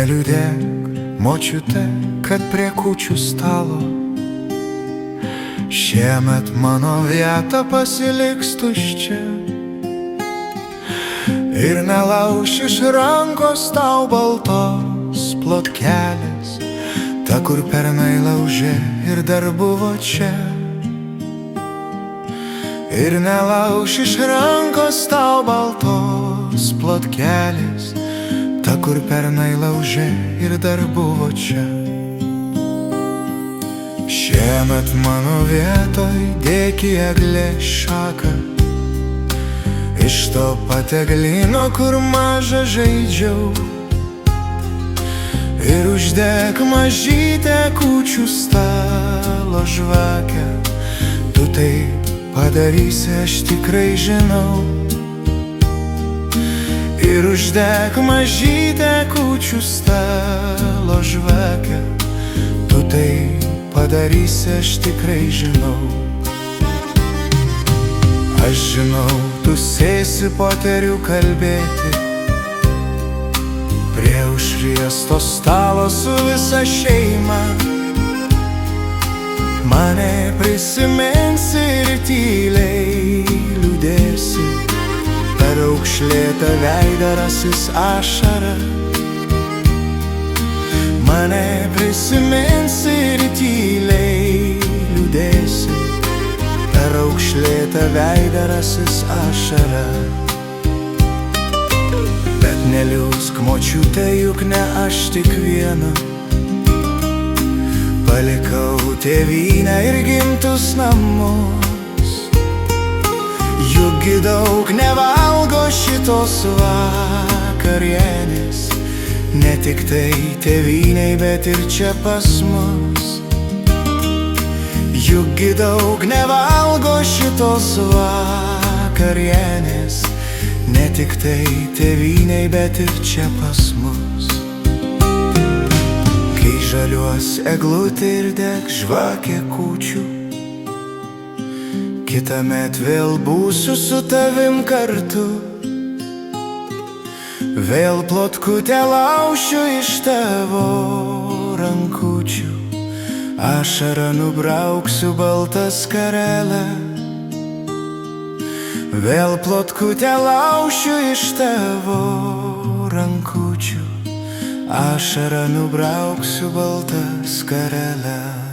Neliūdėk, močiute, kad prie kūčių stalo šiemet mano vieta pasiliks tuščia. Ir nelauš iš rankos tau baltos plotkelės, ta, kur pernai laužė ir dar buvo čia. Ir nelauš iš rankos tau baltos plotkelės, ta, kur pernai laužė ir dar buvo čia. Šiemet mano vietoj dėk į eglės šaką, iš to pat eglyno, kur mažą žaidžiau. Ir uždek mažytę kūčių stalo žvakę, tu tai padarysi, aš tikrai žinau. Ir uždek mažytę kūčių stalo žvakę, tu tai padarysi, aš tikrai žinau. Aš žinau, tu sėsi poterių kalbėti prie užriesto stalo su visa šeima. Mane prisiminsi ir tyliai liūdėsi, per aukšlėtą veidą rasis ašara. Mane prisiminsi ir tyliai liūdėsi, per aukšlėtą veidą rasis ašara. Bet neliūsk, močiute, juk ne aš tik viena palikau tėvynę ir gimtus namus. Jukgi daug nevalgo šitos vakarienės, ne tik tai tėvynei, bet ir čia pas mus. Jukgi daug nevalgo šitos vakarienės, ne tik tai tėvynei, bet ir čia pas mus. Kai žaliuos eglutė ir deg žvakė kūčių, kitąmet vėl būsiu su tavim kartu. Vėl plotkutę laušiu iš tavo rankučių, ašarą nubrauksiu baltą skarelę. Vėl plotkutę laušiu iš tavo rankučių, ašarą nubrauksiu baltą skarelę.